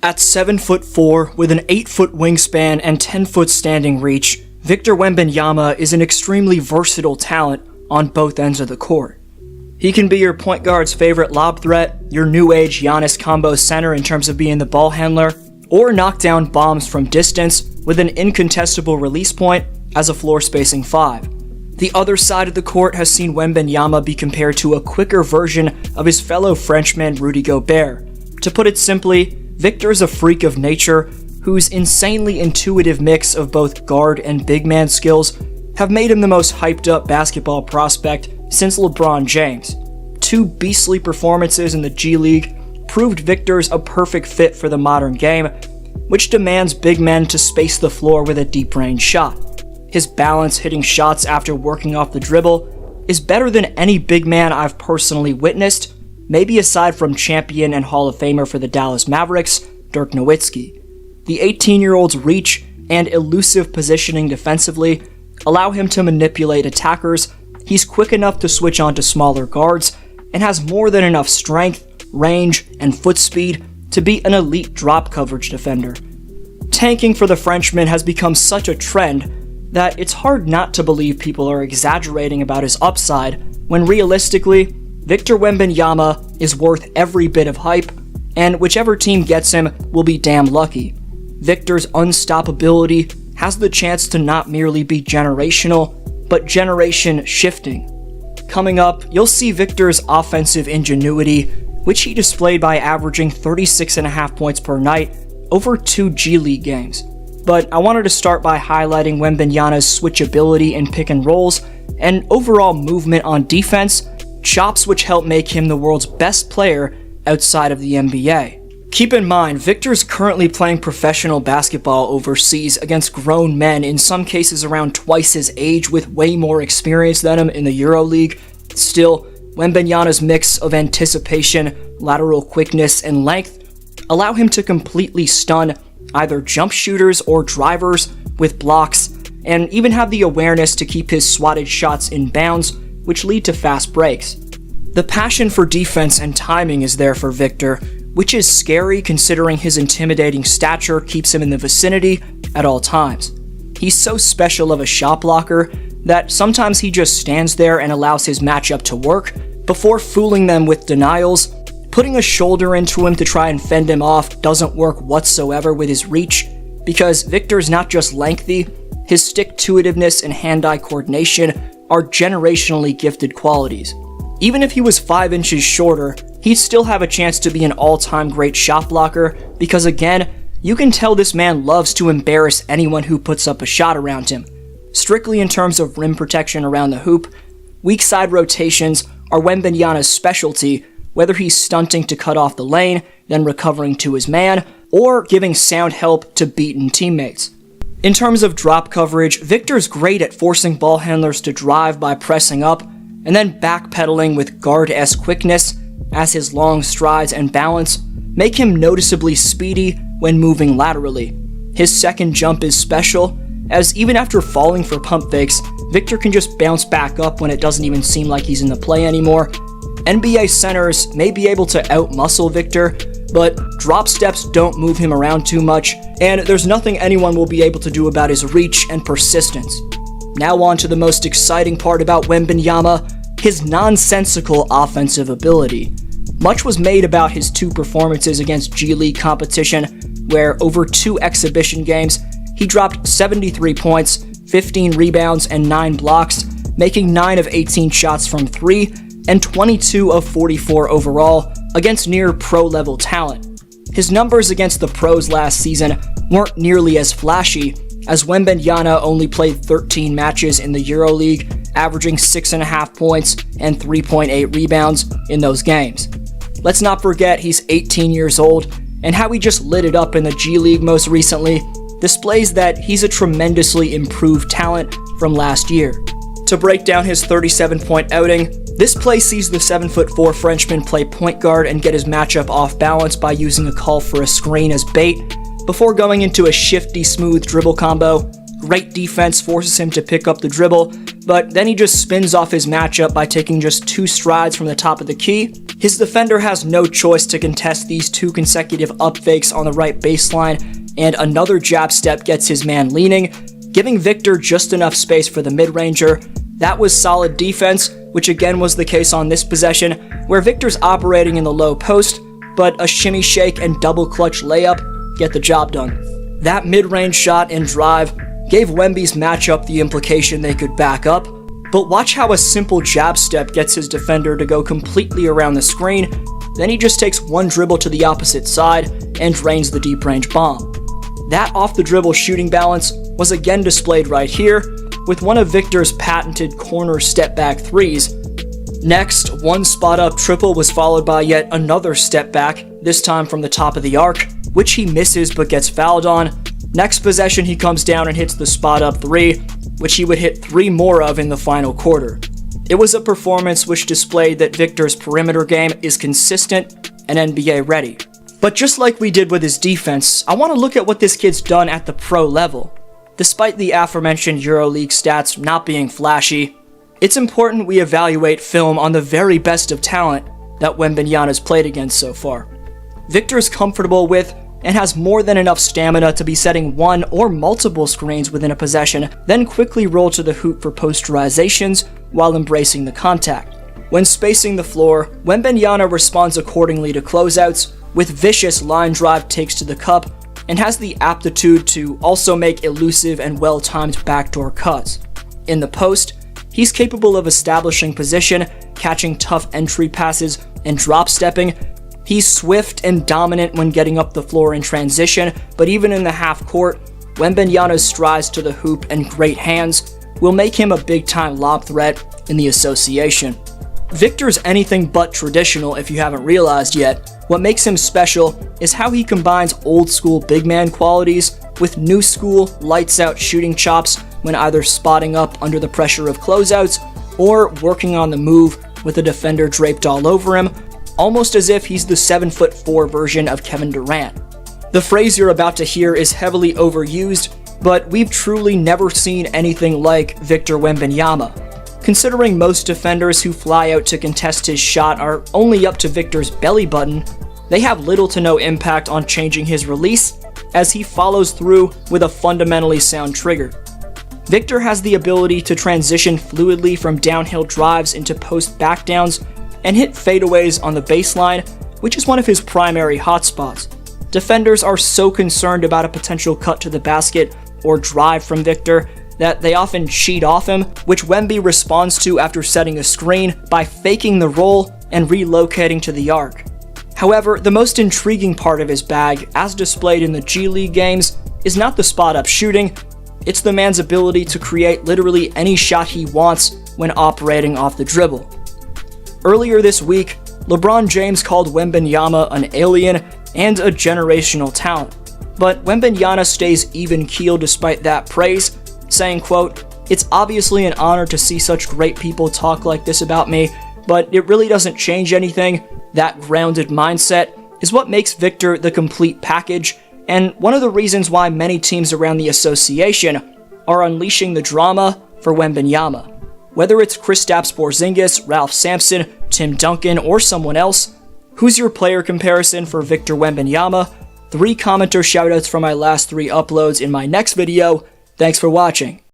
At 7'4", with an 8-foot wingspan and 10-foot standing reach, Victor Wembenyama is an extremely versatile talent on both ends of the court. He can be your point guard's favorite lob threat, your new age Giannis combo center in terms of being the ball handler, or knock down bombs from distance with an incontestable release point as a floor spacing 5. The other side of the court has seen Wembenyama be compared to a quicker version of his fellow Frenchman Rudy Gobert. To put it simply, Victor is a freak of nature whose insanely intuitive mix of both guard and big man skills have made him the most hyped up basketball prospect since LeBron James. 2 beastly performances in the G League proved Victor's a perfect fit for the modern game, which demands big men to space the floor with a deep-range shot. His balance hitting shots after working off the dribble is better than any big man I've personally witnessed, maybe aside from champion and Hall of Famer for the Dallas Mavericks, Dirk Nowitzki. The 18-year-old's reach and elusive positioning defensively allow him to manipulate attackers. He's quick enough to switch onto smaller guards and has more than enough strength, range, and foot speed to be an elite drop coverage defender. Tanking for the Frenchman has become such a trend that it's hard not to believe people are exaggerating about his upside, when realistically, Victor Wembanyama is worth every bit of hype, and whichever team gets him will be damn lucky. Victor's unstoppability has the chance to not merely be generational, but generation shifting. Coming up, you'll see Victor's offensive ingenuity, which he displayed by averaging 36.5 points per night over 2 G League games. But I wanted to start by highlighting Wembenyama's switchability in pick and rolls and overall movement on defense, chops which help make him the world's best player outside of the NBA. Keep in mind, Victor's currently playing professional basketball overseas against grown men, in some cases around twice his age, with way more experience than him in the EuroLeague. Still, Wembenyama's mix of anticipation, lateral quickness, and length allow him to completely stun either jump shooters or drivers with blocks, and even have the awareness to keep his swatted shots in bounds, which lead to fast breaks. The passion for defense and timing is there for Victor, which is scary considering his intimidating stature keeps him in the vicinity at all times. He's so special of a shot blocker that sometimes he just stands there and allows his matchup to work before fooling them with denials. Putting a shoulder into him to try and fend him off doesn't work whatsoever with his reach, because Victor's not just lengthy, his stick-to-itiveness and hand-eye coordination are generationally gifted qualities. Even if he was 5 inches shorter, he'd still have a chance to be an all-time great shot blocker, because again, you can tell this man loves to embarrass anyone who puts up a shot around him. Strictly in terms of rim protection around the hoop, weak side rotations are Wembenyama's specialty, whether he's stunting to cut off the lane, then recovering to his man, or giving sound help to beaten teammates. In terms of drop coverage, Victor's great at forcing ball handlers to drive by pressing up, and then backpedaling with guard-esque quickness, as his long strides and balance make him noticeably speedy when moving laterally. His second jump is special, as even after falling for pump fakes, Victor can just bounce back up when it doesn't even seem like he's in the play anymore. NBA centers may be able to out-muscle Victor, but drop steps don't move him around too much, and there's nothing anyone will be able to do about his reach and persistence. Now on to the most exciting part about Wembenyama, his nonsensical offensive ability. Much was made about his 2 performances against G League competition, where over 2 exhibition games, he dropped 73 points, 15 rebounds, and 9 blocks, making 9 of 18 shots from 3, and 22 of 44 overall against near pro-level talent. His numbers against the pros last season weren't nearly as flashy, as Wembenyama only played 13 matches in the EuroLeague, averaging 6.5 points and 3.8 rebounds in those games. Let's not forget he's 18 years old, and how he just lit it up in the G League most recently displays that he's a tremendously improved talent from last year. To break down his 37-point outing, this play sees the 7'4" Frenchman play point guard and get his matchup off balance by using a call for a screen as bait, before going into a shifty, smooth dribble combo. Great defense forces him to pick up the dribble, but then he just spins off his matchup by taking just 2 strides from the top of the key His defender has no choice to contest these 2 consecutive up fakes on the right baseline, and another jab step gets his man leaning, giving Victor just enough space for the mid-ranger. That was solid defense, which again was the case on this possession, where Victor's operating in the low post, but a shimmy shake and double clutch layup get the job done. That mid-range shot and drive gave Wemby's matchup the implication they could back up, but watch how a simple jab step gets his defender to go completely around the screen, then he just takes one dribble to the opposite side and drains the deep range bomb. That off-the-dribble shooting balance was again displayed right here, with one of Victor's patented corner step-back threes. Next, one spot-up triple was followed by yet another step-back, this time from the top of the arc, which he misses but gets fouled on. Next possession, he comes down and hits the spot-up three, which he would hit 3 more of in the final quarter. It was a performance which displayed that Victor's perimeter game is consistent and NBA ready. But just like we did with his defense, I want to look at what this kid's done at the pro level. Despite the aforementioned EuroLeague stats not being flashy, it's important we evaluate film on the very best of talent that Wembenyama's played against so far. Victor's comfortable with and has more than enough stamina to be setting one or multiple screens within a possession, then quickly roll to the hoop for posterizations while embracing the contact. When spacing the floor, Wembenyama responds accordingly to closeouts, with vicious line drive takes to the cup, and has the aptitude to also make elusive and well-timed backdoor cuts. In the post, he's capable of establishing position, catching tough entry passes, and drop-stepping. He's swift and dominant when getting up the floor in transition, but even in the half-court, Wembenyama's strides to the hoop and great hands will make him a big-time lob threat in the association. Victor's anything but traditional if you haven't realized yet. What makes him special is how he combines old-school big man qualities with new-school, lights-out shooting chops when either spotting up under the pressure of closeouts or working on the move with a defender draped all over him, almost as if he's the 7'4" version of Kevin Durant. The phrase you're about to hear is heavily overused, but we've truly never seen anything like Victor Wembenyama. Considering most defenders who fly out to contest his shot are only up to Victor's belly button, they have little to no impact on changing his release, as he follows through with a fundamentally sound trigger. Victor has the ability to transition fluidly from downhill drives into post backdowns and hit fadeaways on the baseline, which is one of his primary hotspots. Defenders are so concerned about a potential cut to the basket or drive from Victor that they often cheat off him, which Wemby responds to after setting a screen by faking the roll and relocating to the arc. However, the most intriguing part of his bag, as displayed in the G League games, is not the spot-up shooting, it's the man's ability to create literally any shot he wants when operating off the dribble. Earlier this week, LeBron James called Wembenyama an alien and a generational talent, but Wembenyama stays even-keeled despite that praise, saying, quote, "It's obviously an honor to see such great people talk like this about me, but it really doesn't change anything. That grounded mindset is what makes Victor the complete package, and one of the reasons why many teams around the association are unleashing the drama for Wembenyama. Whether it's Kristaps Porzingis, Ralph Sampson, Tim Duncan, or someone else, who's your player comparison for Victor Wembenyama? 3 commenter shoutouts for my last 3 uploads in my next video. Thanks for watching.